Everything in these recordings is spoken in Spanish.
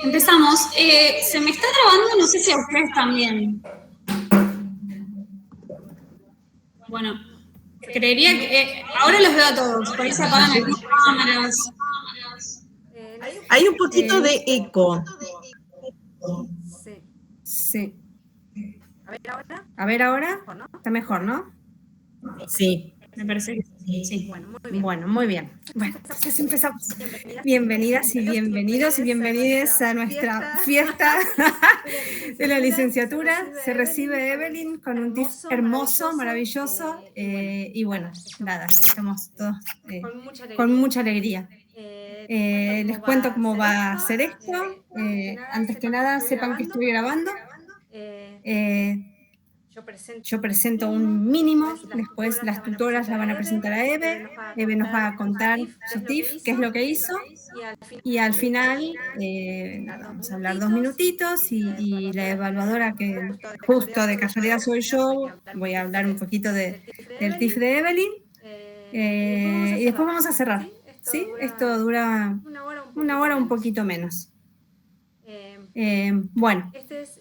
Empezamos. Se me está trabando, no sé si a ustedes también. Bueno, creería que ahora los veo a todos, por ahí se apagan algunas cámaras. Hay un poquito de eco. Sí. A ver ahora. Está mejor, ¿no? Sí. Me parece que sí. Bueno, muy bien. Bueno, entonces empezamos. Bienvenidas y bienvenidos y bienvenidas a nuestra fiesta de la licenciatura. Se recibe Evelyn con un TIF hermoso, maravilloso. Y bueno, nada, estamos todos con mucha alegría. Les cuento cómo va a ser esto. Antes que nada, sepan que estoy grabando. Yo presento un mínimo, después las tutoras la van a presentar a Eve nos va a contar su TIF, qué es lo que hizo, y al final vamos a hablar 2 minutitos y la evaluadora, que justo de casualidad soy yo, voy a hablar un poquito del TIF de Evelyn, y después vamos a cerrar, ¿sí? Esto dura 1 hora, un poquito menos. Bueno,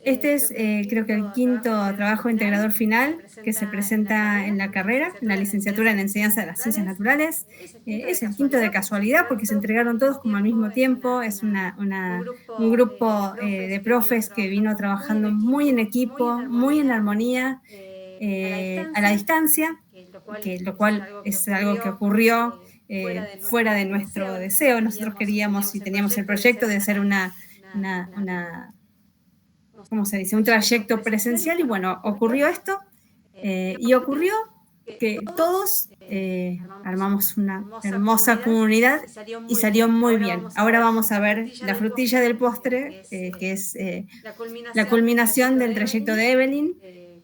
este es creo que el quinto trabajo integrador final que se presenta en la carrera, en la licenciatura en Enseñanza de las Ciencias Naturales. Es el quinto de casualidad porque se entregaron todos como al mismo tiempo. Es un grupo de profes que vino trabajando muy en equipo, muy en armonía, a la distancia, lo cual es algo que ocurrió fuera de nuestro deseo. Nosotros queríamos y teníamos el proyecto de hacer ¿cómo se dice? Un trayecto presencial, y bueno, ocurrió esto, y ocurrió que todos armamos una hermosa comunidad y salió muy bien. Ahora vamos a ver la frutilla del postre, que es la culminación del trayecto de Evelyn,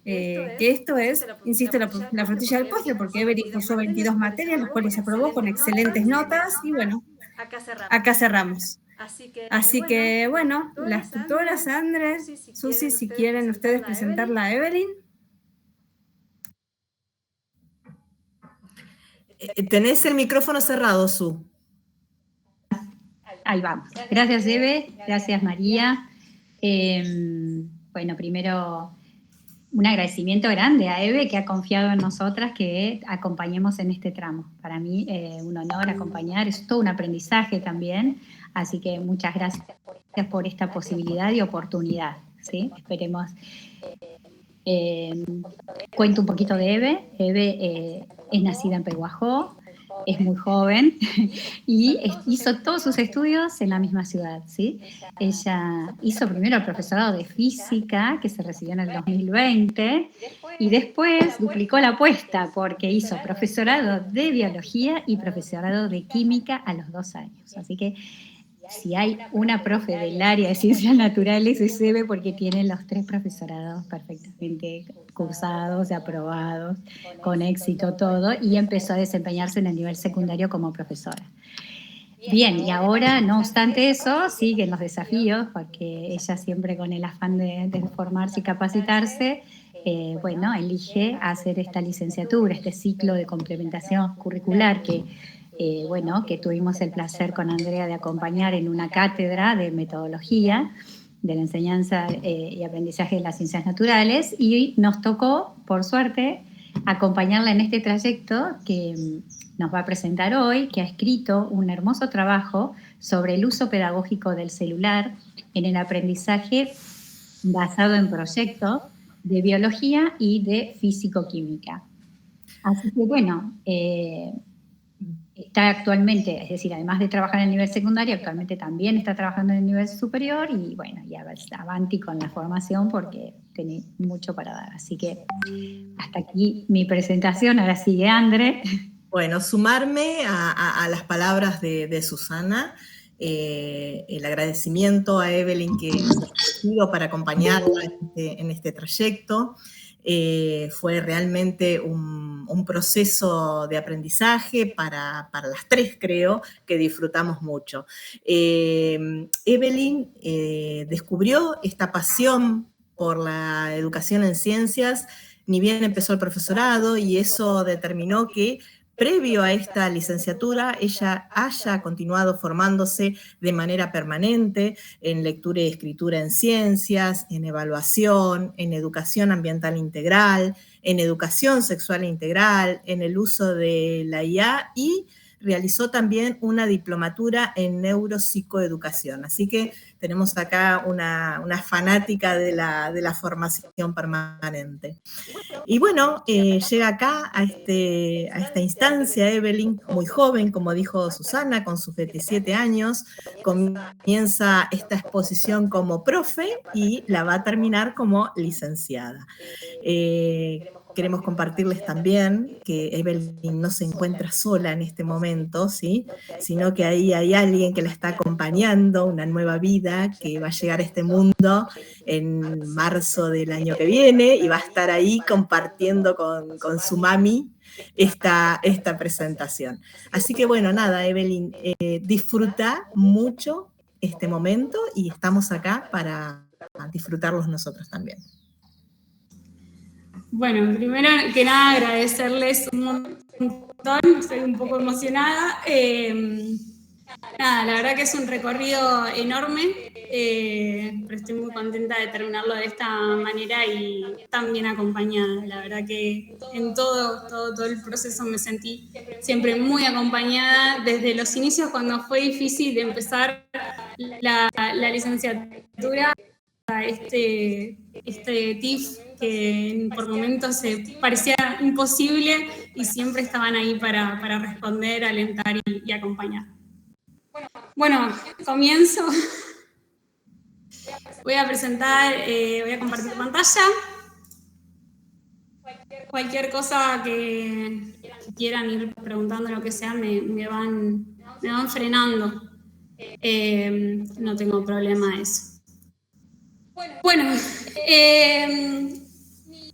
que esto es, insisto, la frutilla del postre, porque Evelyn cursó 22 materias, las cuales aprobó con excelentes notas, y bueno, acá cerramos. Así que, bueno, las tutoras, Andrés, Susi, si quieren ustedes presentarla a Evelyn. Tenés el micrófono cerrado, Su. Ahí vamos. Gracias, Eve. Gracias, María. Bueno, primero, un agradecimiento grande a Eve, que ha confiado en nosotras que acompañemos en este tramo. Para mí, un honor acompañar, es todo un aprendizaje también, así que muchas gracias por esta posibilidad y oportunidad, ¿sí? Esperemos. Cuento un poquito de Eve. Eve es nacida en Pehuajó, es muy joven y hizo todos sus estudios en la misma ciudad, ¿sí? Ella hizo primero el profesorado de física, que se recibió en el 2020, y después duplicó la apuesta porque hizo profesorado de biología y profesorado de química a los 2 años. Así que si hay una profe del área de ciencias naturales, es Eve, porque tiene los 3 profesorados perfectamente cursados, aprobados, con éxito todo, y empezó a desempeñarse en el nivel secundario como profesora. Bien, y ahora, no obstante eso, siguen los desafíos, porque ella siempre con el afán de formarse y capacitarse, bueno, elige hacer esta licenciatura, este ciclo de complementación curricular que tuvimos el placer con Andrea de acompañar en una cátedra de metodología de la enseñanza y aprendizaje de las ciencias naturales, y nos tocó, por suerte, acompañarla en este trayecto que nos va a presentar hoy, que ha escrito un hermoso trabajo sobre el uso pedagógico del celular en el aprendizaje basado en proyectos de biología y de físico-química. Así que bueno, está actualmente, es decir, además de trabajar en el nivel secundario, actualmente también está trabajando en el nivel superior, y bueno, ya avanti con la formación porque tiene mucho para dar. Así que hasta aquí mi presentación. Ahora sigue André. Bueno, sumarme a las palabras de Susana, el agradecimiento a Evelyn que nos ha ofrecido para acompañarla en este trayecto. Fue realmente un proceso de aprendizaje para las 3, creo, que disfrutamos mucho. Evelyn descubrió esta pasión por la educación en ciencias, ni bien empezó el profesorado, y eso determinó que previo a esta licenciatura ella haya continuado formándose de manera permanente en lectura y escritura en ciencias, en evaluación, en educación ambiental integral, en educación sexual integral, en el uso de la IA, y realizó también una diplomatura en neuropsicoeducación. Así que tenemos acá una fanática de la formación permanente. Y bueno, llega acá a esta instancia Evelyn, muy joven, como dijo Susana, con sus 27 años, comienza esta exposición como profe y la va a terminar como licenciada. Queremos compartirles también que Evelyn no se encuentra sola en este momento, ¿sí? Sino que ahí hay alguien que la está acompañando, una nueva vida que va a llegar a este mundo en marzo del año que viene y va a estar ahí compartiendo con su mami esta presentación. Así que bueno, nada, Evelyn, disfruta mucho este momento y estamos acá para disfrutarlos nosotros también. Bueno, primero que nada agradecerles un montón, estoy un poco emocionada. Nada, la verdad que es un recorrido enorme, pero estoy muy contenta de terminarlo de esta manera y tan bien acompañada. La verdad que en todo el proceso me sentí siempre muy acompañada, desde los inicios cuando fue difícil de empezar la licenciatura, a este TIF que por momentos se parecía imposible y siempre estaban ahí para responder, alentar y acompañar. Bueno, comienzo. Voy a presentar, voy a compartir pantalla. Cualquier cosa que quieran ir preguntando, lo que sea, me van frenando. No tengo problema de eso. Bueno,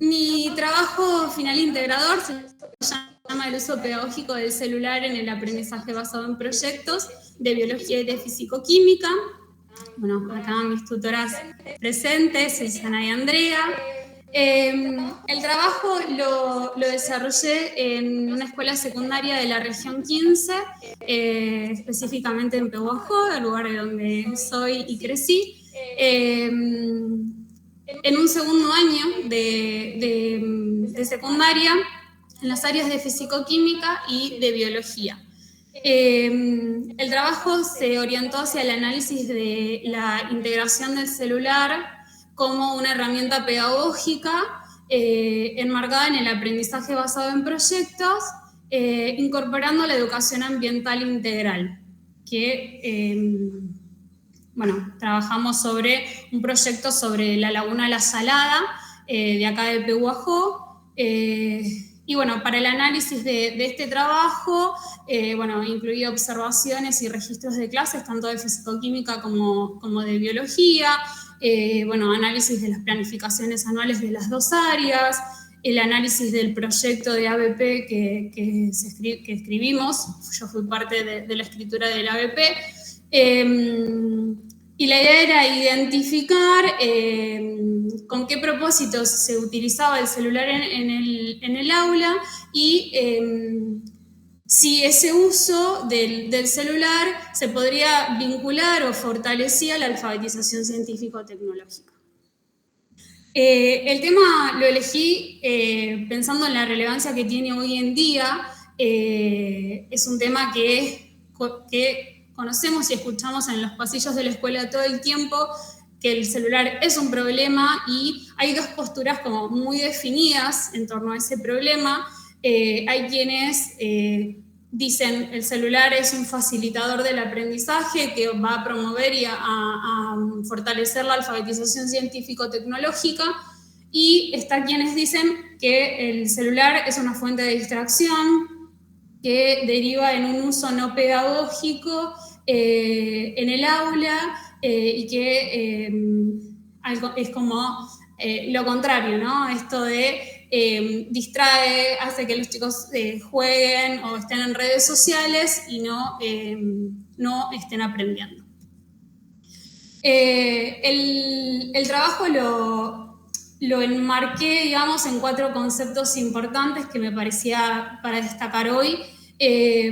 mi trabajo final integrador se llama el uso pedagógico del celular en el aprendizaje basado en proyectos de biología y de fisicoquímica. Bueno, acá mis tutoras presentes, Susana y Andrea. El trabajo lo desarrollé en una escuela secundaria de la región 15, específicamente en Pehuajó, el lugar de donde soy y crecí. En un segundo año de secundaria, en las áreas de fisicoquímica y de biología. El trabajo se orientó hacia el análisis de la integración del celular como una herramienta pedagógica enmarcada en el aprendizaje basado en proyectos, incorporando la educación ambiental integral, que bueno, trabajamos sobre un proyecto sobre la laguna La Salada, de acá de Pehuajó, y bueno, para el análisis de este trabajo, bueno, incluí observaciones y registros de clases, tanto de fisicoquímica como de biología, bueno, análisis de las planificaciones anuales de las dos áreas, el análisis del proyecto de ABP que escribimos, yo fui parte de la escritura del ABP, y la idea era identificar con qué propósitos se utilizaba el celular en el aula y si ese uso del celular se podría vincular o fortalecía la alfabetización científico-tecnológica. El tema lo elegí pensando en la relevancia que tiene hoy en día. Es un tema que conocemos y escuchamos en los pasillos de la escuela todo el tiempo, que el celular es un problema y hay dos posturas como muy definidas en torno a ese problema. Hay quienes dicen el celular es un facilitador del aprendizaje que va a promover y a fortalecer la alfabetización científico-tecnológica, y está quienes dicen que el celular es una fuente de distracción que deriva en un uso no pedagógico en el aula y que es como lo contrario, ¿no? Esto de distrae, hace que los chicos jueguen o estén en redes sociales y no estén aprendiendo. El trabajo lo enmarqué, digamos, en 4 conceptos importantes que me parecía para destacar hoy.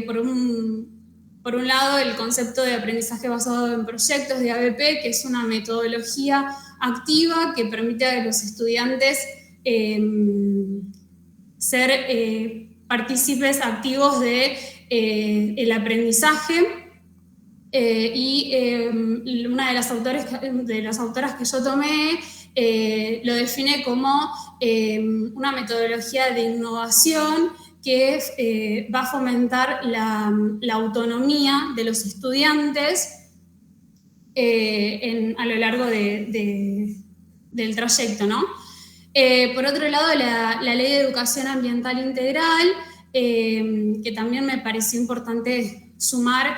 Por un lado, el concepto de aprendizaje basado en proyectos de ABP, que es una metodología activa que permite a los estudiantes ser partícipes activos el aprendizaje. Una de las autoras que yo tomé lo define como una metodología de innovación que va a fomentar la autonomía de los estudiantes a lo largo del trayecto, ¿no? Por otro lado, la Ley de Educación Ambiental Integral, que también me pareció importante sumar,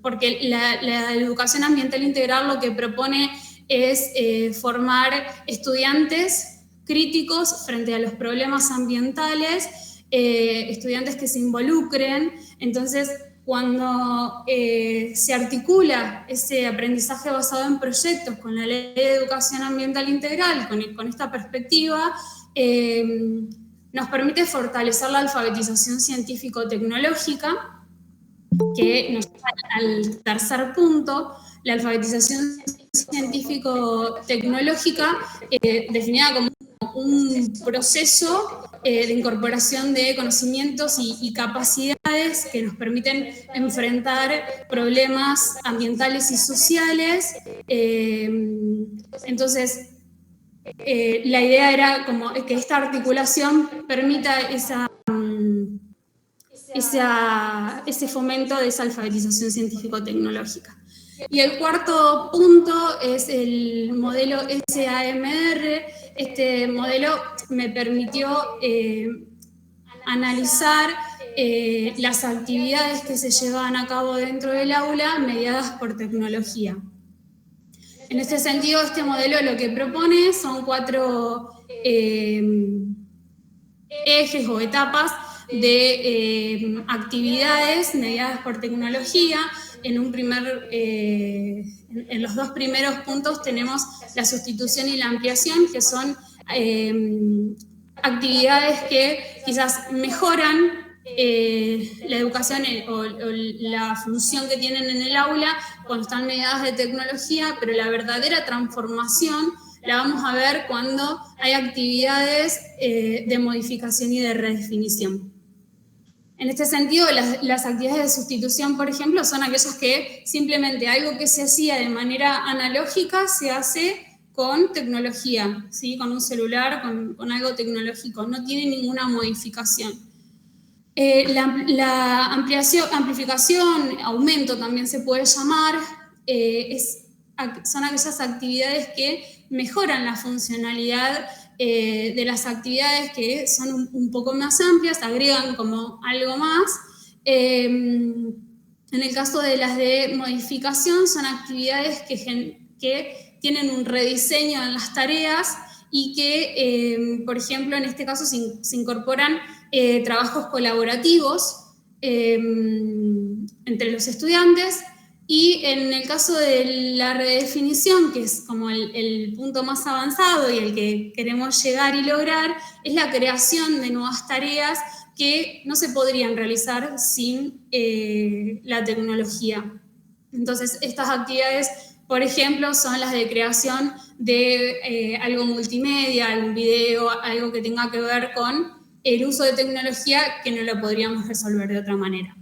porque la educación ambiental integral lo que propone es formar estudiantes críticos frente a los problemas ambientales, estudiantes que se involucren. Entonces, cuando se articula ese aprendizaje basado en proyectos con la Ley de Educación Ambiental Integral, con esta perspectiva, nos permite fortalecer la alfabetización científico-tecnológica, que nos lleva al tercer punto, la alfabetización científico-tecnológica, definida como un proceso de incorporación de conocimientos y capacidades que nos permiten enfrentar problemas ambientales y sociales. Entonces, la idea era como que esta articulación permita ese fomento de esa alfabetización científico-tecnológica. Y el cuarto punto es el modelo SAMR. Este modelo me permitió analizar las actividades que se llevaban a cabo dentro del aula mediadas por tecnología. En este sentido, este modelo lo que propone son 4 ejes o etapas de actividades mediadas por tecnología. En los 2 primeros puntos tenemos la sustitución y la ampliación, que son actividades que quizás mejoran la educación o la función que tienen en el aula cuando están mediadas de tecnología, pero la verdadera transformación la vamos a ver cuando hay actividades de modificación y de redefinición. En este sentido, las actividades de sustitución, por ejemplo, son aquellas que simplemente algo que se hacía de manera analógica se hace con tecnología, ¿sí? Con un celular, con algo tecnológico, no tiene ninguna modificación. La amplificación, aumento también se puede llamar, son aquellas actividades que mejoran la funcionalidad de las actividades que son un poco más amplias, agregan como algo más. En el caso de las de modificación, son actividades que tienen un rediseño en las tareas y que, por ejemplo, en este caso se incorporan trabajos colaborativos entre los estudiantes. Y en el caso de la redefinición, que es como el punto más avanzado y el que queremos llegar y lograr, es la creación de nuevas tareas que no se podrían realizar sin la tecnología. Entonces, estas actividades, por ejemplo, son las de creación de algo multimedia, algún video, algo que tenga que ver con el uso de tecnología que no lo podríamos resolver de otra manera.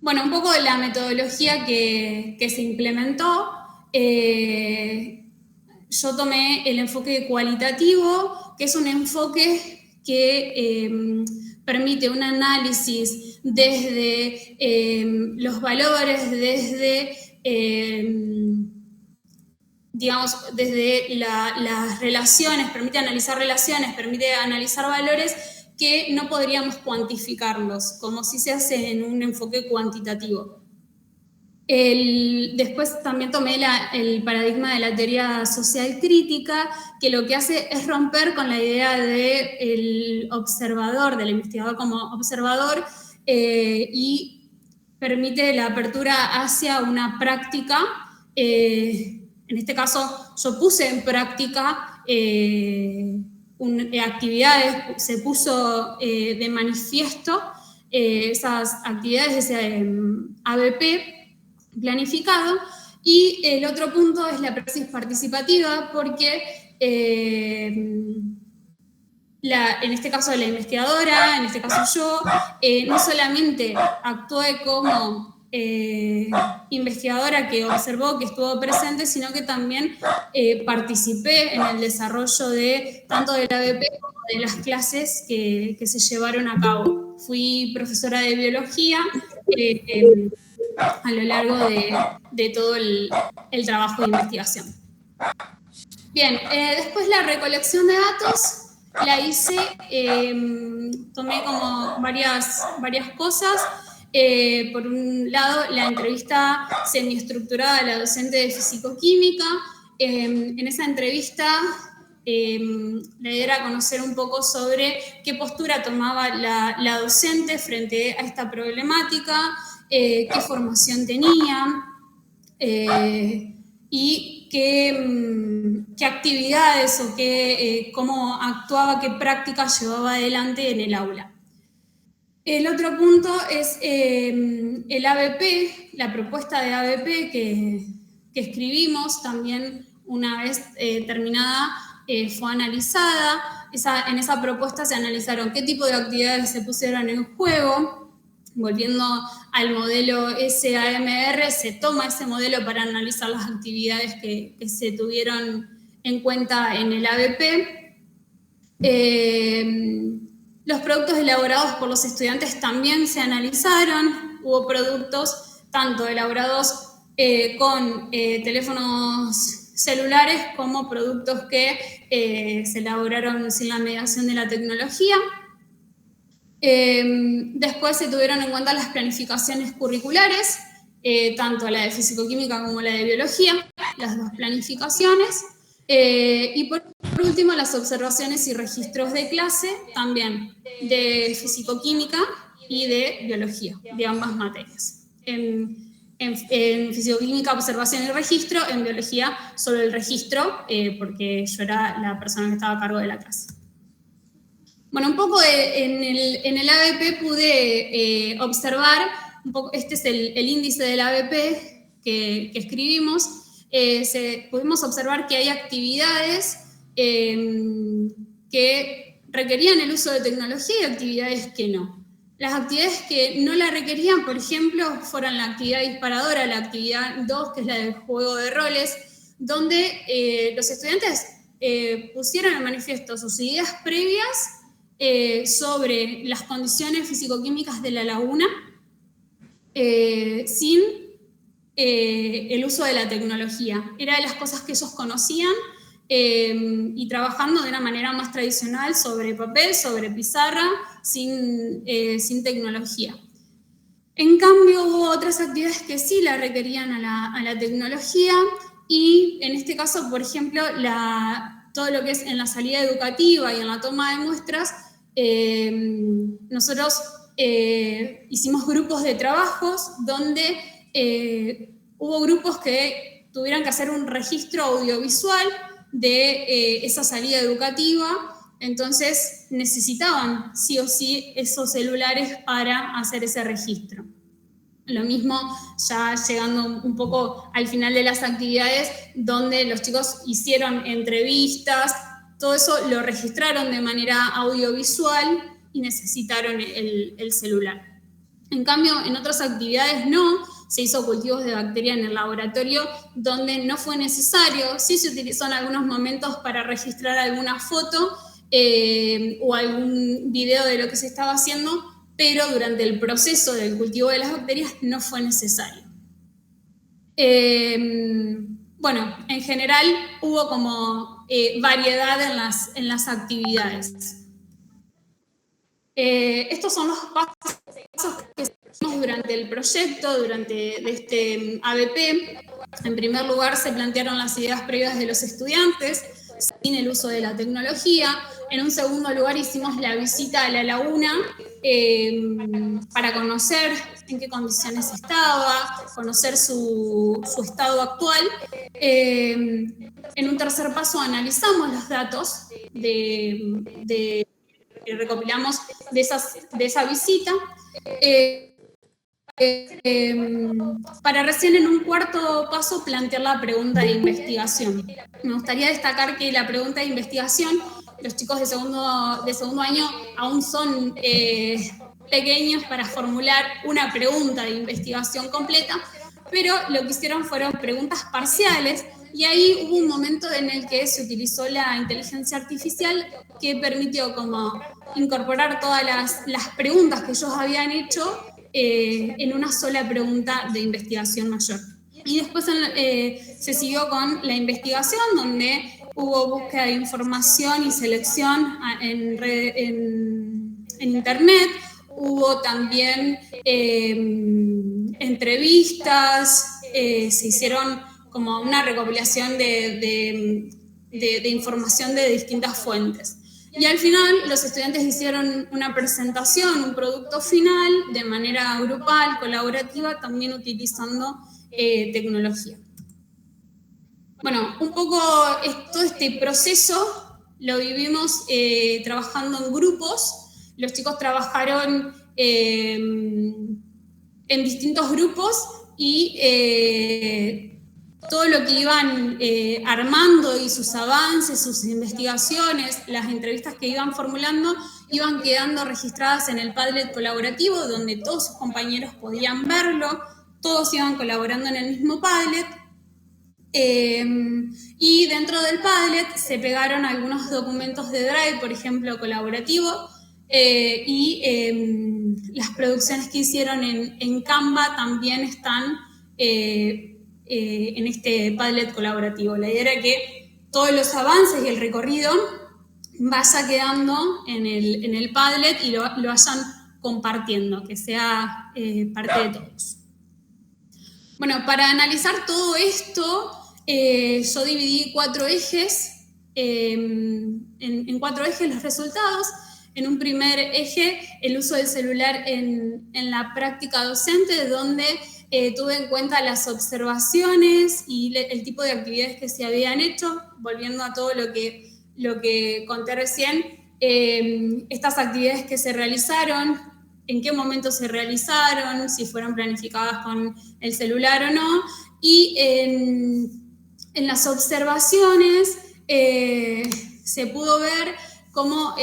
Bueno, un poco de la metodología que se implementó. Yo tomé el enfoque cualitativo, que es un enfoque que permite un análisis desde los valores, desde las relaciones, permite analizar relaciones, permite analizar valores que no podríamos cuantificarlos, como si se hace en un enfoque cuantitativo. Después también tomé el paradigma de la teoría social crítica, que lo que hace es romper con la idea del observador, del investigador como observador, y permite la apertura hacia una práctica en en este caso yo puse en práctica actividades, se puso de manifiesto esas actividades de ese ABP planificado. Y el otro punto es la praxis participativa, porque en este caso la investigadora, en este caso yo, no solamente actué como investigadora que observó, que estuvo presente, sino que también participé en el desarrollo de tanto del ABP como de las clases que se llevaron a cabo. Fui profesora de biología a lo largo de todo el trabajo de investigación. Bien, después la recolección de datos la hice, tomé como varias cosas. Por un lado, la entrevista semiestructurada a la docente de fisicoquímica. En esa entrevista, la idea era conocer un poco sobre qué postura tomaba la docente frente a esta problemática, qué formación tenía y qué actividades o cómo actuaba, qué prácticas llevaba adelante en el aula. El otro punto es el ABP, la propuesta de ABP que escribimos también una vez terminada, fue analizada. En esa propuesta se analizaron qué tipo de actividades se pusieron en juego. Volviendo al modelo SAMR, se toma ese modelo para analizar las actividades que se tuvieron en cuenta en el ABP. Los productos elaborados por los estudiantes también se analizaron. Hubo productos tanto elaborados con teléfonos celulares como productos que se elaboraron sin la mediación de la tecnología. Después se tuvieron en cuenta las planificaciones curriculares, tanto la de fisicoquímica como la de biología, las dos planificaciones. Y por último, las observaciones y registros de clase, también de fisicoquímica y de biología, de ambas materias. En fisicoquímica, observación y registro; en biología, solo el registro, porque yo era la persona que estaba a cargo de la clase. Bueno, un poco en el ABP pude observar, un poco, este es el índice del ABP que escribimos. Pudimos observar que hay actividades que requerían el uso de tecnología y actividades que no. Las actividades que no la requerían, por ejemplo, fueron la actividad disparadora, la actividad 2, que es la del juego de roles, donde los estudiantes pusieron en manifiesto sus ideas previas sobre las condiciones físico-químicas de la laguna, sin el uso de la tecnología. Era de las cosas que ellos conocían, y trabajando de una manera más tradicional sobre papel, sobre pizarra, sin tecnología. En cambio, hubo otras actividades que sí la requerían a la tecnología, y en este caso, por ejemplo, todo lo que es en la salida educativa y en la toma de muestras, nosotros hicimos grupos de trabajos donde hubo grupos que tuvieran que hacer un registro audiovisual de esa salida educativa. Entonces necesitaban sí o sí esos celulares para hacer ese registro. Lo mismo ya llegando un poco al final de las actividades, donde los chicos hicieron entrevistas, todo eso lo registraron de manera audiovisual y necesitaron el celular. En cambio, en otras actividades no, se hizo cultivos de bacteria en el laboratorio, donde no fue necesario. Sí se utilizó en algunos momentos para registrar alguna foto o algún video de lo que se estaba haciendo, pero durante el proceso del cultivo de las bacterias no fue necesario. Bueno, en general hubo como variedad en las actividades. Estos son los pasos que seguimos durante el proyecto, de este ABP. En primer lugar, se plantearon las ideas previas de los estudiantes, sin el uso de la tecnología. En un segundo lugar, hicimos la visita a la laguna para conocer en qué condiciones estaba, conocer su estado actual. En un tercer paso analizamos los datos que recopilamos de esa visita, para recién en un cuarto paso plantear la pregunta de investigación. Me gustaría destacar que la pregunta de investigación, los chicos de segundo año aún son pequeños para formular una pregunta de investigación completa, pero lo que hicieron fueron preguntas parciales, y ahí hubo un momento en el que se utilizó la inteligencia artificial que permitió como incorporar todas las preguntas que ellos habían hecho en una sola pregunta de investigación mayor. Y después se siguió con la investigación, donde hubo búsqueda de información y selección en Internet. Hubo también entrevistas, se hicieron como una recopilación de información de distintas fuentes. Y al final los estudiantes hicieron una presentación, un producto final, de manera grupal, colaborativa, también utilizando tecnología. Bueno, un poco todo este proceso lo vivimos trabajando en grupos. Los chicos trabajaron en distintos grupos y todo lo que iban armando y sus avances, sus investigaciones, las entrevistas que iban formulando, iban quedando registradas en el Padlet colaborativo, donde todos sus compañeros podían verlo, todos iban colaborando en el mismo Padlet. Y dentro del Padlet se pegaron algunos documentos de Drive, por ejemplo, colaborativo, y las producciones que hicieron en Canva también están en este Padlet colaborativo. La idea era que todos los avances y el recorrido vaya quedando en el Padlet y lo vayan compartiendo, que sea parte de todos. Bueno, para analizar todo esto, yo dividí 4 ejes, en 4 ejes los resultados. En un primer eje, el uso del celular en la práctica docente, donde tuve en cuenta las observaciones y el tipo de actividades que se habían hecho, volviendo a todo lo que conté recién, estas actividades que se realizaron, en qué momento se realizaron, si fueron planificadas con el celular o no, y en las observaciones se pudo ver cómo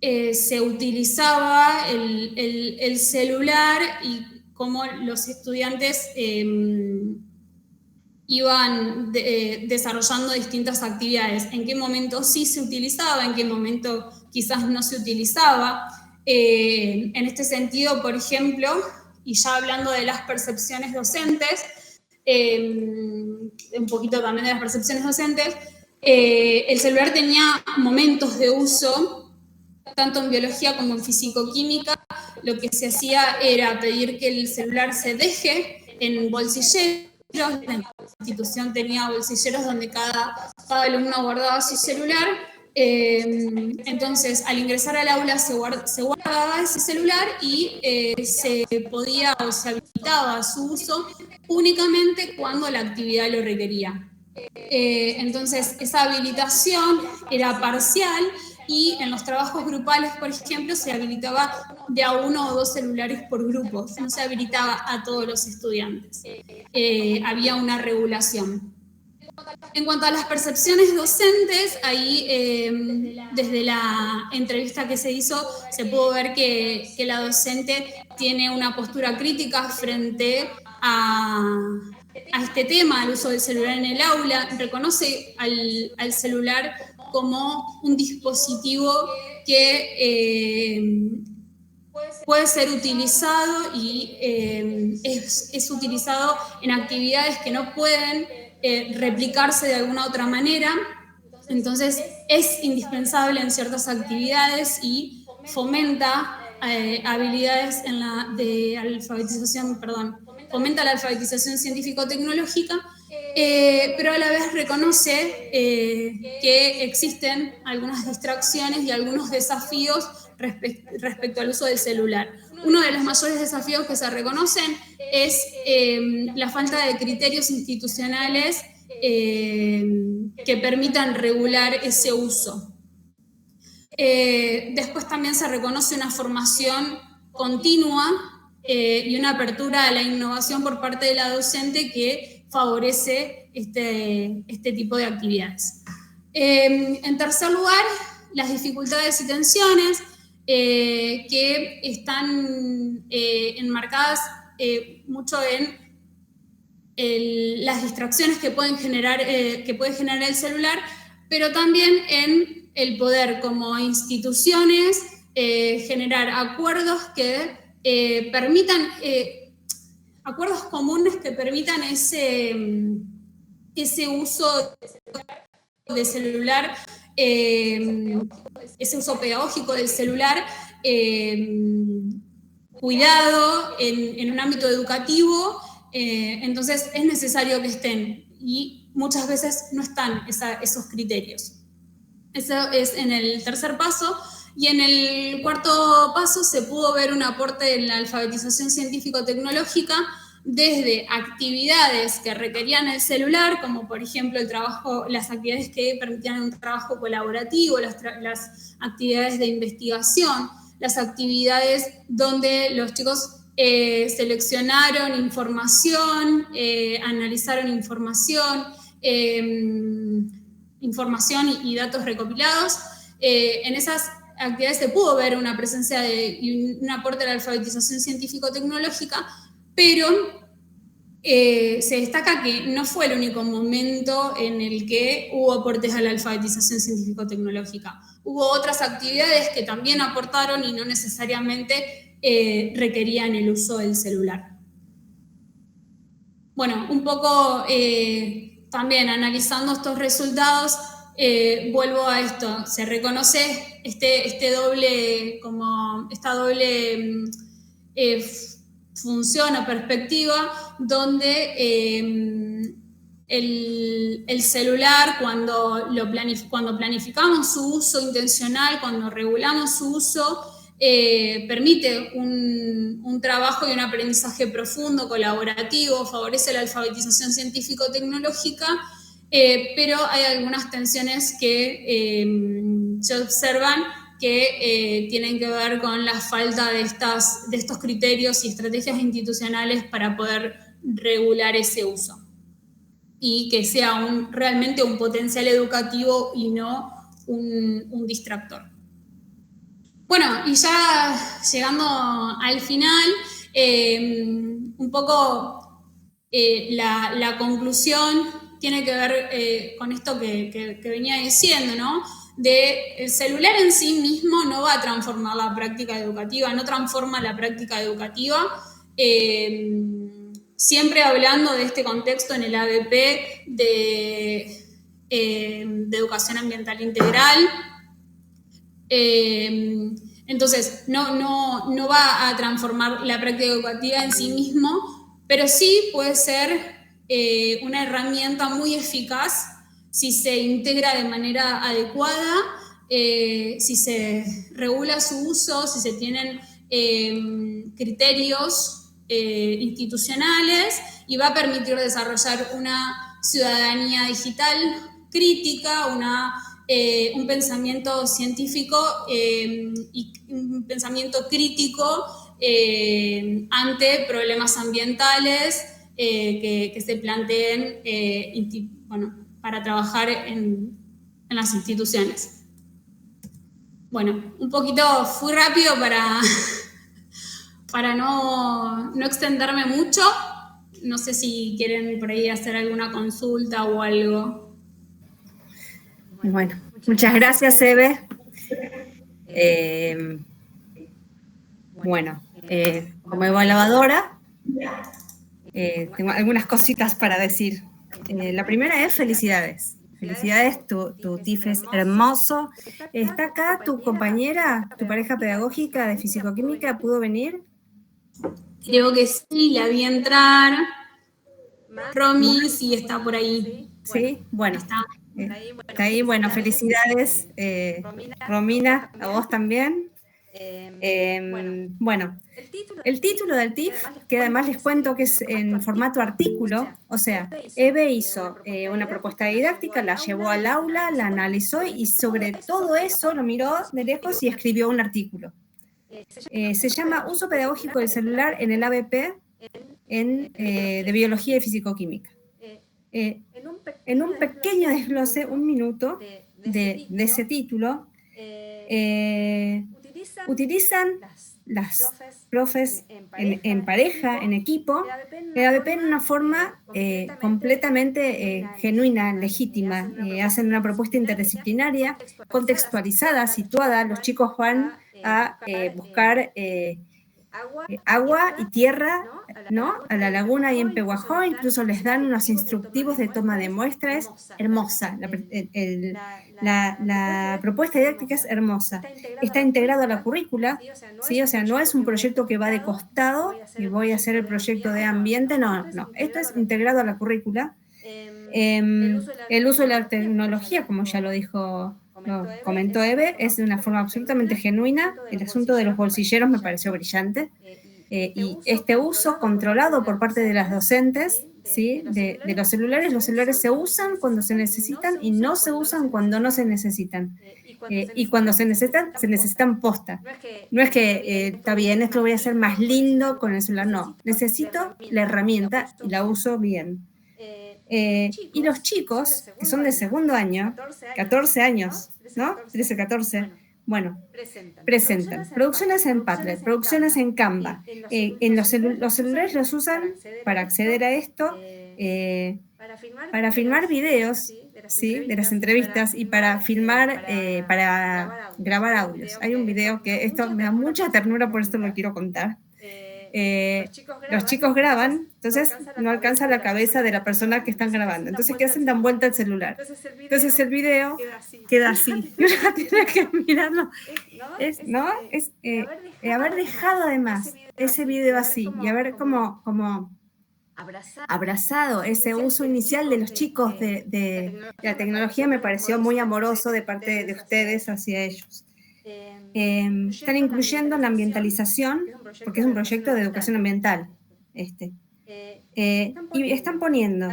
se utilizaba el celular y cómo los estudiantes iban desarrollando distintas actividades, en qué momento sí se utilizaba, en qué momento quizás no se utilizaba. En este sentido, por ejemplo, y ya hablando de las percepciones docentes, un poquito también de las percepciones docentes, el celular tenía momentos de uso, tanto en biología como en fisicoquímica. Lo que se hacía era pedir que el celular se deje en bolsilleros. La institución tenía bolsilleros donde cada alumno guardaba su celular. Entonces, al ingresar al aula se guardaba ese celular y se podía o se habilitaba su uso únicamente cuando la actividad lo requería. Entonces, esa habilitación era parcial y en los trabajos grupales, por ejemplo, se habilitaba de a 1 o 2 celulares por grupo, no se habilitaba a todos los estudiantes. Había una regulación. En cuanto a las percepciones docentes, ahí desde la entrevista que se hizo se pudo ver que la docente tiene una postura crítica frente a este tema, al uso del celular en el aula. Reconoce al celular como un dispositivo que puede ser utilizado y es utilizado en actividades que no pueden replicarse de alguna otra manera. Entonces es indispensable en ciertas actividades y fomenta habilidades de alfabetización, fomenta la alfabetización científico-tecnológica, pero a la vez reconoce que existen algunas distracciones y algunos desafíos respecto al uso del celular. uno de los mayores desafíos que se reconocen es la falta de criterios institucionales que permitan regular ese uso. Después también se reconoce una formación continua y una apertura a la innovación por parte de la docente que favorece este tipo de actividades. En tercer lugar, las dificultades y tensiones que están enmarcadas mucho en las distracciones que puede generar el celular, pero también en el poder como instituciones generar acuerdos que permitan, acuerdos comunes que permitan ese uso de celular, ese uso pedagógico del celular cuidado en un ámbito educativo. Entonces es necesario que estén y muchas veces no están esos criterios. Eso es en el tercer paso. Y en el cuarto paso se pudo ver un aporte en la alfabetización científico-tecnológica desde actividades que requerían el celular, como por ejemplo las actividades que permitían un trabajo colaborativo, las actividades de investigación, las actividades donde los chicos seleccionaron información, analizaron información y datos recopilados. En esas actividades se pudo ver una presencia y un aporte a la alfabetización científico-tecnológica, pero se destaca que no fue el único momento en el que hubo aportes a la alfabetización científico-tecnológica. Hubo otras actividades que también aportaron y no necesariamente requerían el uso del celular. Bueno, un poco también analizando estos resultados, vuelvo a esto, se reconoce esta doble función o perspectiva donde el celular, cuando planificamos su uso intencional, cuando regulamos su uso, permite un trabajo y un aprendizaje profundo, colaborativo, favorece la alfabetización científico-tecnológica, pero hay algunas tensiones que se observan que tienen que ver con la falta de estos criterios y estrategias institucionales para poder regular ese uso y que sea realmente un potencial educativo y no un distractor. Bueno, y ya llegando al final, un poco la conclusión tiene que ver con esto que venía diciendo, ¿no? El celular en sí mismo no va a transformar la práctica educativa, no transforma la práctica educativa, siempre hablando de este contexto en el ABP de educación ambiental integral. Entonces, no va a transformar la práctica educativa en sí mismo, pero sí puede ser una herramienta muy eficaz si se integra de manera adecuada, si se regula su uso, si se tienen criterios institucionales, y va a permitir desarrollar una ciudadanía digital crítica, un pensamiento científico y un pensamiento crítico ante problemas ambientales que se planteen para trabajar en las instituciones. Bueno, un poquito fui rápido para no extenderme mucho. No sé si quieren por ahí hacer alguna consulta o algo. Bueno, muchas gracias, Eve. Como evaluadora, tengo algunas cositas para decir. La primera es felicidades. Felicidades, tu TIF es hermoso. ¿Está acá tu compañera, tu pareja pedagógica de fisicoquímica? ¿Pudo venir? Creo que sí, la vi entrar. Romy, sí, está por ahí. Sí, bueno. Está ahí, bueno, felicidades. Romina, a vos también. Bueno, el título del TIF, que además les cuento que es en formato artículo, o sea, Eve hizo una propuesta didáctica, la llevó al aula, la analizó y sobre todo eso lo miró de lejos y escribió un artículo. Se llama Uso pedagógico del celular en el ABP de biología y fisicoquímica. En un pequeño desglose, un minuto de ese título, utilizan las profes en pareja, en equipo, el ABP en una forma completamente genuina, legítima. Hacen una propuesta interdisciplinaria, contextualizada, situada. Los chicos van a buscar agua y tierra, ¿no? A la laguna y en Pehuajó, incluso les dan unos instructivos de toma de muestra. Es hermosa, la propuesta didáctica es hermosa. Está integrado a la currícula, ¿sí? O sea, no es un proyecto que va de costado y voy a hacer el proyecto de ambiente, no, esto es integrado a la currícula. El uso de la tecnología, como ya lo comentó Eve, es de una forma absolutamente genuina. El asunto de los bolsilleros me pareció brillante. Y este uso controlado por parte de las docentes, ¿sí? de los celulares se usan cuando se necesitan y no se usan cuando no se necesitan. Y cuando se necesitan posta. No es que está bien, esto lo voy a hacer más lindo con el celular, no. Necesito la herramienta y la uso bien. Y los chicos, que son de segundo año, 14 años, ¿no? 13, 14, bueno, presentan producciones en Padlet, producciones en Canva. Los celulares los usan para acceder a esto, para filmar videos, ¿sí? De las entrevistas y para para grabar audios. Hay un video que esto me da mucha ternura, por esto lo quiero contar. Los chicos graban, entonces no alcanza la cabeza de la persona que están grabando. Entonces, ¿qué hacen? Dan vuelta al celular. Entonces el video queda así. Y uno tiene que mirarlo. Haber dejado además ese video así y haber como abrazado ese uso inicial de los chicos de la tecnología me pareció muy amoroso de parte de ustedes hacia ellos. Están incluyendo la ambientalización, porque es un proyecto de educación ambiental. Y están poniendo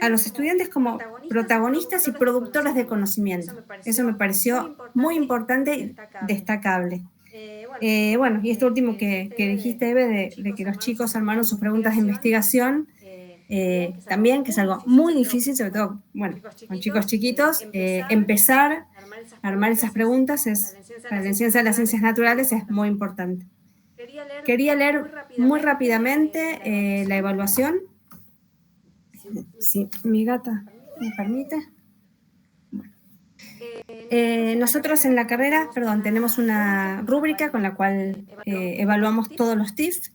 a los estudiantes como protagonistas y productores de conocimiento. Eso me pareció muy importante y destacable. Bueno, y esto último que dijiste, Eve, de que los chicos armaron sus preguntas de investigación, también, que es algo muy difícil, sobre todo, bueno, con chicos chiquitos, empezar a armar esas preguntas para la enseñanza de las ciencias naturales es muy importante. Quería leer muy rápidamente la evaluación. Sí, mi gata me permite. Nosotros en la carrera, tenemos una rúbrica con la cual evaluamos todos los TIF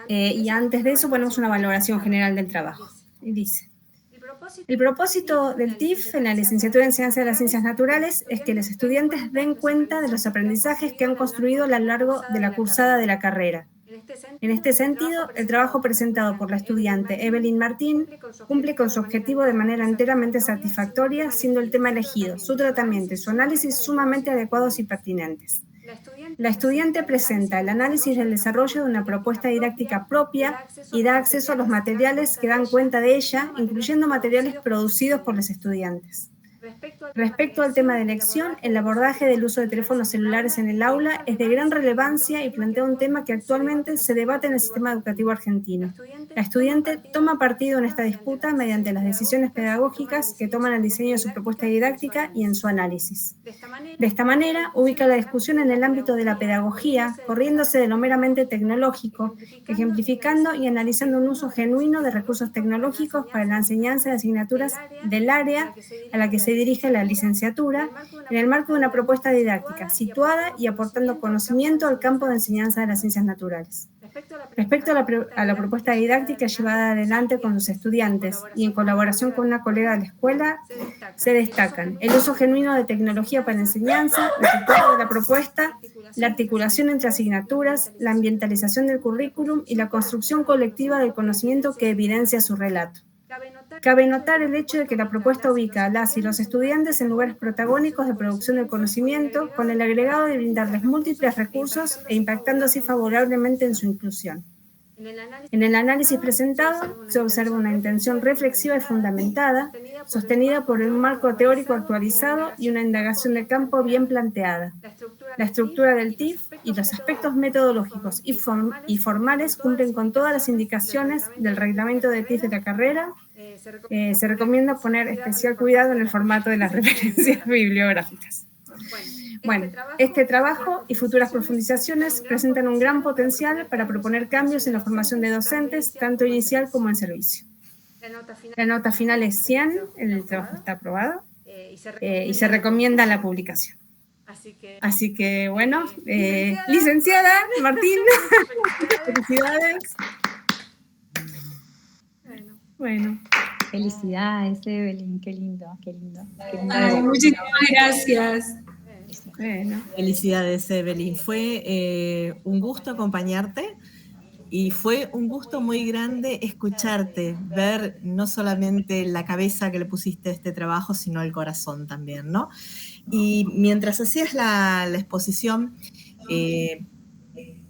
y antes de eso ponemos una valoración general del trabajo. Y dice: el propósito del TIF en la licenciatura en Ciencias de las Ciencias Naturales es que los estudiantes den cuenta de los aprendizajes que han construido a lo largo de la cursada de la carrera. En este sentido, el trabajo presentado por la estudiante Evelyn Martín cumple con su objetivo de manera enteramente satisfactoria, siendo el tema elegido, su tratamiento y su análisis sumamente adecuados y pertinentes. La estudiante presenta el análisis del desarrollo de una propuesta didáctica propia y da acceso a los materiales que dan cuenta de ella, incluyendo materiales producidos por los estudiantes. Respecto al tema de elección, el abordaje del uso de teléfonos celulares en el aula es de gran relevancia y plantea un tema que actualmente se debate en el sistema educativo argentino. La estudiante toma partido en esta disputa mediante las decisiones pedagógicas que toman el diseño de su propuesta didáctica y en su análisis. De esta manera, ubica la discusión en el ámbito de la pedagogía, corriéndose de lo meramente tecnológico, ejemplificando y analizando un uso genuino de recursos tecnológicos para la enseñanza de asignaturas del área a la que se dirige la licenciatura, en el marco de una propuesta didáctica situada y aportando conocimiento al campo de enseñanza de las ciencias naturales. Respecto a la propuesta didáctica llevada adelante con los estudiantes y en colaboración con una colega de la escuela, se destacan el uso genuino de tecnología para enseñanza, el resultado de la propuesta, la articulación entre asignaturas, la ambientalización del currículum y la construcción colectiva del conocimiento que evidencia su relato. Cabe notar el hecho de que la propuesta ubica a las y los estudiantes en lugares protagónicos de producción del conocimiento, con el agregado de brindarles múltiples recursos e impactando así favorablemente en su inclusión. En el análisis presentado se observa una intención reflexiva y fundamentada, sostenida por un marco teórico actualizado y una indagación de campo bien planteada. La estructura del TIF y los aspectos metodológicos y formales cumplen con todas las indicaciones del reglamento de TIF de la carrera. Se recomienda poner especial cuidado en el formato de las referencias bibliográficas. Bueno, este trabajo y futuras profundizaciones presentan un gran potencial para proponer cambios en la formación de docentes, tanto inicial como en servicio. La nota final es 100, el trabajo está aprobado y se recomienda la publicación. Así que, bueno, licenciada Martín, felicidades. Bueno. Felicidades, Evelyn, qué lindo, qué lindo. Ay, muchísimas gracias. Bueno. Felicidades, Evelyn. Fue un gusto acompañarte y fue un gusto muy grande escucharte, ver no solamente la cabeza que le pusiste a este trabajo, sino el corazón también, ¿no? Y mientras hacías la exposición,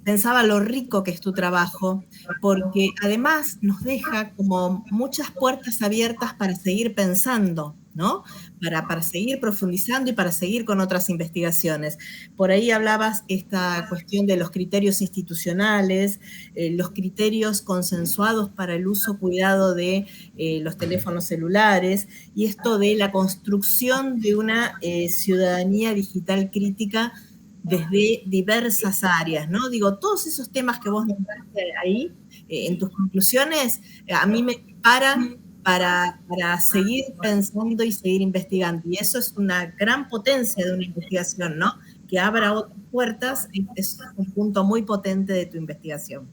pensaba lo rico que es tu trabajo, porque además nos deja como muchas puertas abiertas para seguir pensando, ¿no? Para seguir profundizando y para seguir con otras investigaciones. Por ahí hablabas esta cuestión de los criterios institucionales, los criterios consensuados para el uso cuidado de los teléfonos celulares y esto de la construcción de una ciudadanía digital crítica desde diversas áreas, ¿no? Digo, todos esos temas que vos nombraste ahí, en tus conclusiones, a mí me paran para seguir pensando y seguir investigando. Y eso es una gran potencia de una investigación, ¿no? Que abra otras puertas, es un punto muy potente de tu investigación.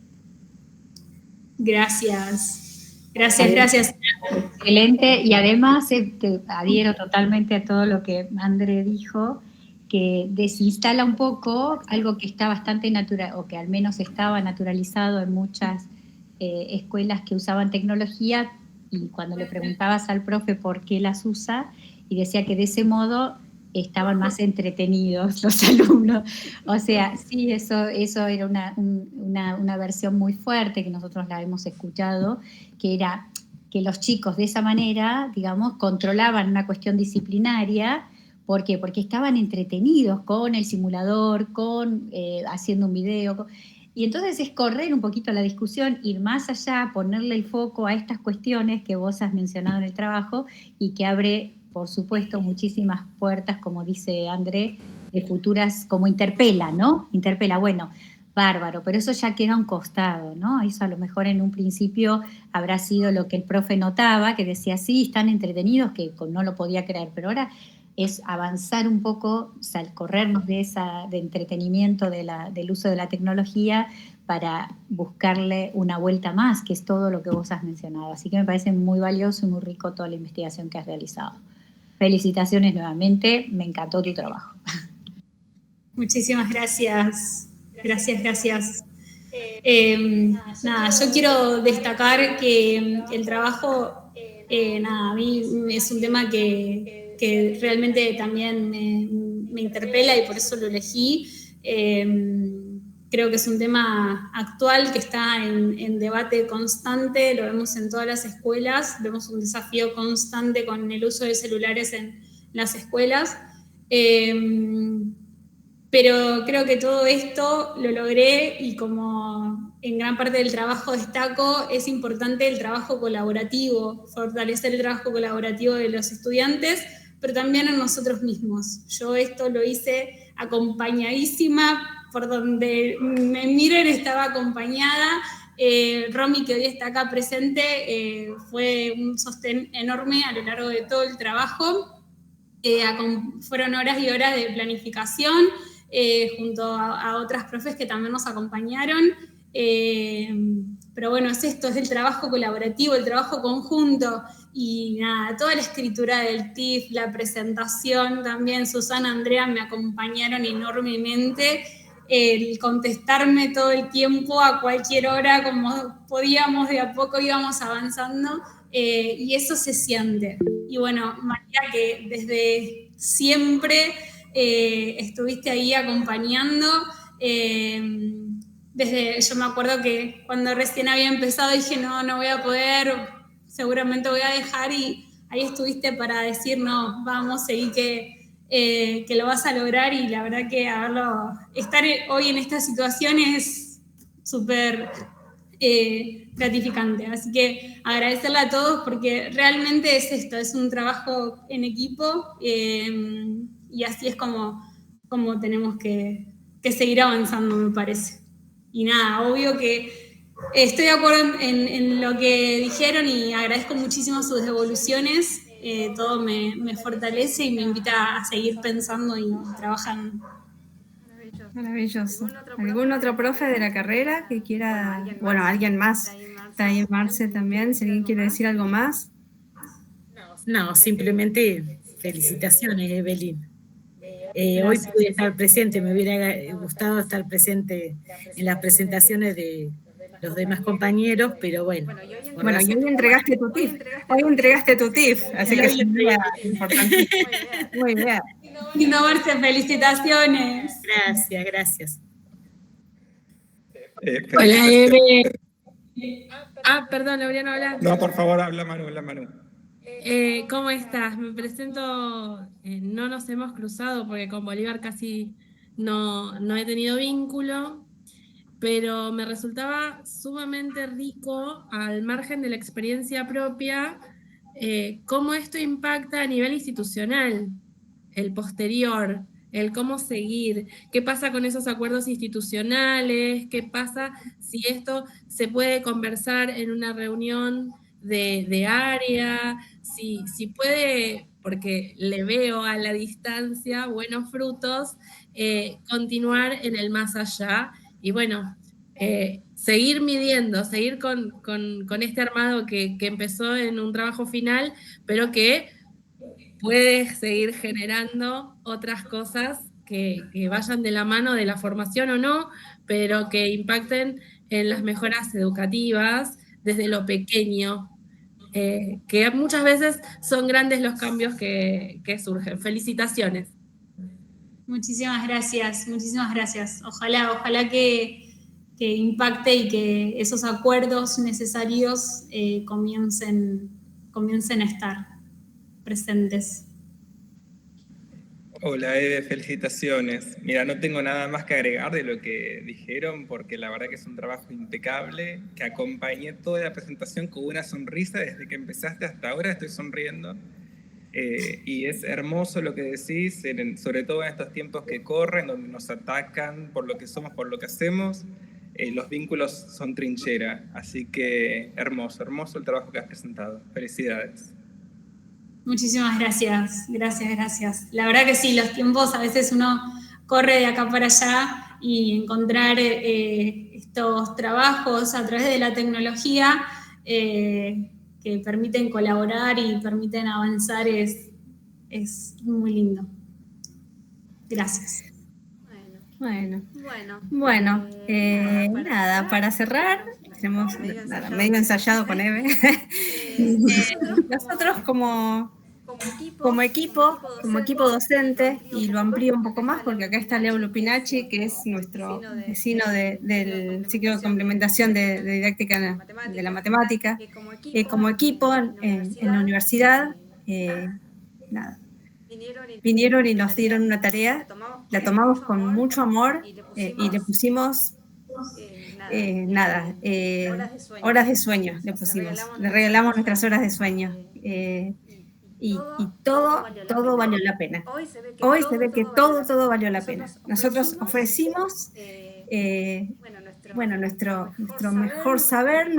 Gracias. Gracias. Excelente. Y además te adhiero totalmente a todo lo que André dijo, que desinstala un poco algo que está bastante natural, o que al menos estaba naturalizado en muchas escuelas que usaban tecnología, y cuando le preguntabas al profe por qué las usa, y decía que de ese modo estaban más entretenidos los alumnos. O sea, sí, eso era una versión muy fuerte que nosotros la hemos escuchado, que era que los chicos de esa manera, digamos, controlaban una cuestión disciplinaria. ¿Por qué? Porque estaban entretenidos con el simulador, haciendo un video. Y entonces es correr un poquito la discusión, ir más allá, ponerle el foco a estas cuestiones que vos has mencionado en el trabajo y que abre, por supuesto, muchísimas puertas, como dice André, de futuras, como interpela, ¿no? Interpela, bueno, bárbaro, pero eso ya queda a un costado, ¿no? Eso a lo mejor en un principio habrá sido lo que el profe notaba, que decía, sí, están entretenidos, que no lo podía creer, pero ahora es avanzar un poco, corrernos de entretenimiento del uso de la tecnología para buscarle una vuelta más, que es todo lo que vos has mencionado. Así que me parece muy valioso y muy rico toda la investigación que has realizado. Felicitaciones nuevamente, me encantó tu trabajo. Muchísimas gracias. Gracias. Yo quiero destacar que el trabajo, a mí es un tema que realmente también me interpela y por eso lo elegí. Creo que es un tema actual que está en debate constante, lo vemos en todas las escuelas, vemos un desafío constante con el uso de celulares en las escuelas. Pero creo que todo esto lo logré y como en gran parte del trabajo destaco, es importante el trabajo colaborativo, fortalecer el trabajo colaborativo de los estudiantes, pero también en nosotros mismos. Yo esto lo hice acompañadísima, por donde me miren estaba acompañada. Romy, que hoy está acá presente, fue un sostén enorme a lo largo de todo el trabajo. Fueron horas y horas de planificación, junto a otras profes que también nos acompañaron. Pero bueno, es el trabajo colaborativo, el trabajo conjunto, y nada, toda la escritura del TIF, la presentación también, Susana, Andrea me acompañaron enormemente, el contestarme todo el tiempo a cualquier hora, como podíamos, de a poco íbamos avanzando, y eso se siente. Y bueno, María, que desde siempre estuviste ahí acompañando, yo me acuerdo que cuando recién había empezado dije, no voy a poder, seguramente voy a dejar, y ahí estuviste para decir, no, vamos, seguí que lo vas a lograr, y la verdad que estar hoy en esta situación es súper gratificante. Así que agradecerle a todos porque realmente es esto, es un trabajo en equipo, y así es como tenemos que seguir avanzando, me parece. Y nada, obvio que estoy de acuerdo en lo que dijeron y agradezco muchísimo sus devoluciones. Todo me fortalece y me invita a seguir pensando y trabajando. Maravilloso. ¿Algún otro profe de la carrera que quiera, bueno, alguien más? Está ahí Marce también, si alguien quiere decir algo más. No, simplemente felicitaciones, Evelyn. Hoy pude estar presente, me hubiera gustado estar presente en las presentaciones de los demás compañeros, pero bueno. Bueno, y hoy entregaste tu TIF. Hoy entregaste tu TIF, así que es un día importante. Muy bien. Lindo, Marce, felicitaciones. Gracias. Hola, Eve. Perdón, Laureano, habla. No, por favor, habla Manu. ¿Cómo estás? Me presento, no nos hemos cruzado porque con Bolívar casi no he tenido vínculo, pero me resultaba sumamente rico, al margen de la experiencia propia, cómo esto impacta a nivel institucional, el posterior, el cómo seguir, qué pasa con esos acuerdos institucionales, qué pasa si esto se puede conversar en una reunión de área, si puede, porque le veo a la distancia buenos frutos, continuar en el más allá y bueno, seguir midiendo, seguir con este armado que empezó en un trabajo final, pero que puede seguir generando otras cosas que vayan de la mano de la formación o no, pero que impacten en las mejoras educativas desde lo pequeño, que muchas veces son grandes los cambios que surgen. Felicitaciones. Muchísimas gracias. Ojalá que impacte y que esos acuerdos necesarios comiencen a estar presentes. Hola, Eve, felicitaciones. Mira, no tengo nada más que agregar de lo que dijeron, porque la verdad que es un trabajo impecable, que acompañé toda la presentación con una sonrisa, desde que empezaste hasta ahora estoy sonriendo. Y es hermoso lo que decís, sobre todo en estos tiempos que corren, donde nos atacan por lo que somos, por lo que hacemos. Los vínculos son trinchera, así que hermoso el trabajo que has presentado. Felicidades. Muchísimas gracias. La verdad que sí, los tiempos a veces uno corre de acá para allá y encontrar estos trabajos a través de la tecnología que permiten colaborar y permiten avanzar es muy lindo. Gracias. Bueno, nada, para cerrar, tenemos medio ensayado con Eve. Nosotros como equipo docente, y lo amplío un poco más porque acá está Leo Lupinacci, que es nuestro vecino del ciclo de complementación de didáctica de la matemática. Como equipo en la universidad, vinieron y nos dieron una tarea, la tomamos con mucho amor y le pusimos horas de sueño, le regalamos nuestras horas de sueño. Y todo valió la pena. Hoy se ve que todo valió la pena. Nosotros ofrecimos nuestro mejor saber,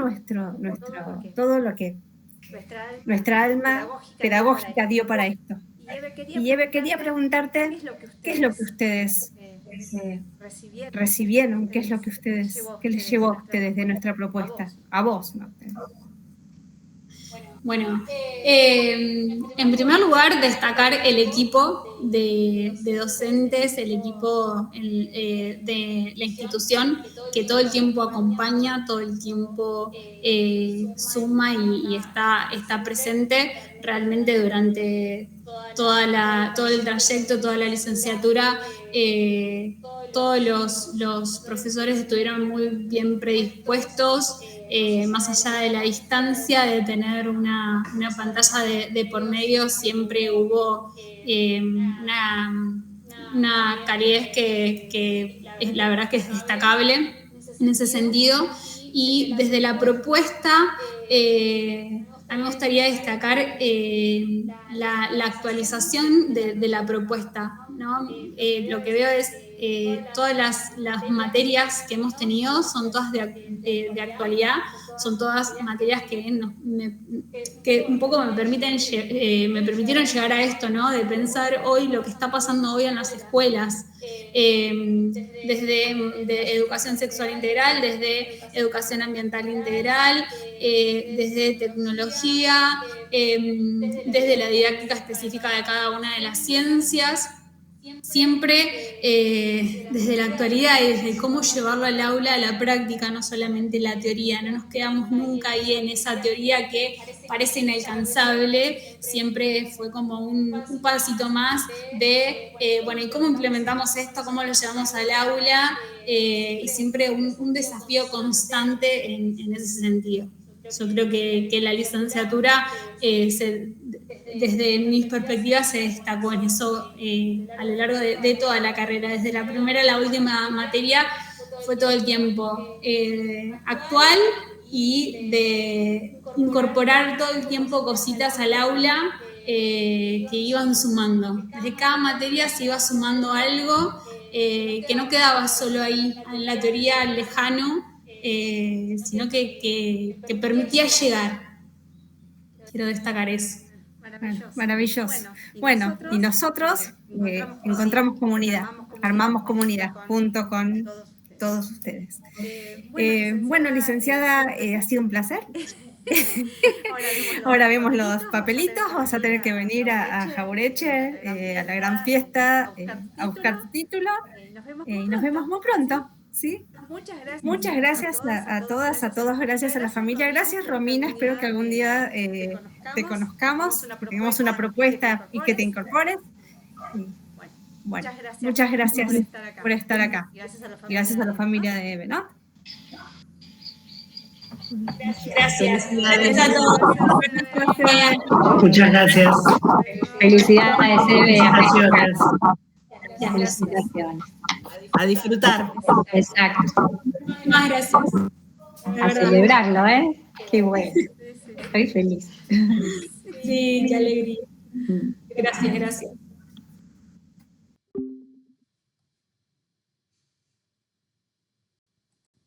todo lo que nuestra alma pedagógica dio para esto. Y Eve, quería preguntarte, ¿qué es lo que ustedes recibieron? ¿Qué les llevó a ustedes de nuestra propuesta? A vos, ¿no? Bueno, en primer lugar, destacar el equipo de docentes, el equipo de la institución, que todo el tiempo acompaña, todo el tiempo suma y está presente realmente durante todo el trayecto, toda la licenciatura. Todos los profesores estuvieron muy bien predispuestos, más allá de la distancia, de tener una pantalla de por medio, siempre hubo una calidez que la verdad que es destacable en ese sentido. Y desde la propuesta, a mí me gustaría destacar la actualización de la propuesta, ¿no? Lo que veo es todas las materias que hemos tenido son todas de actualidad, son todas materias que un poco me permitieron llegar a esto, ¿no? De pensar hoy lo que está pasando hoy en las escuelas, desde de educación sexual integral, desde educación ambiental integral, desde tecnología, desde la didáctica específica de cada una de las ciencias. Siempre desde la actualidad y desde cómo llevarlo al aula, a la práctica, no solamente la teoría. No nos quedamos nunca ahí en esa teoría que parece inalcanzable, siempre fue como un pasito más de, bueno, ¿y cómo implementamos esto? ¿Cómo lo llevamos al aula? Y siempre un desafío constante en ese sentido. Yo creo que la licenciatura, desde mis perspectivas, se destacó en eso a lo largo de toda la carrera. Desde la primera a la última materia fue todo el tiempo actual y de incorporar todo el tiempo cositas al aula que iban sumando. Desde cada materia se iba sumando algo que no quedaba solo ahí en la teoría lejano, sino que permitía llegar. Quiero destacar eso. Maravilloso. Bueno, y nosotros encontramos comunidad, armamos comunidad junto con todos ustedes. Bueno, licenciada, ha sido un placer. Ahora vemos los papelitos, vas a tener que venir a Jabureche, a la gran fiesta, a buscar tu título, y nos vemos muy pronto, ¿sí? Muchas gracias a todas, a todos, gracias a la familia, gracias Romina, espero que algún día te conozcamos, que tengamos una propuesta y que te incorpores. Y, bueno, muchas gracias por estar acá. Gracias a la familia de Eve, ¿no? Gracias. Gracias a todos. Muchas gracias. Felicidades, Eve. Felicitaciones. Felicitaciones. A disfrutar. Exacto. Muchas gracias. A celebrarlo, ¿eh? Qué bueno. Estoy feliz. Sí, qué alegría. Gracias.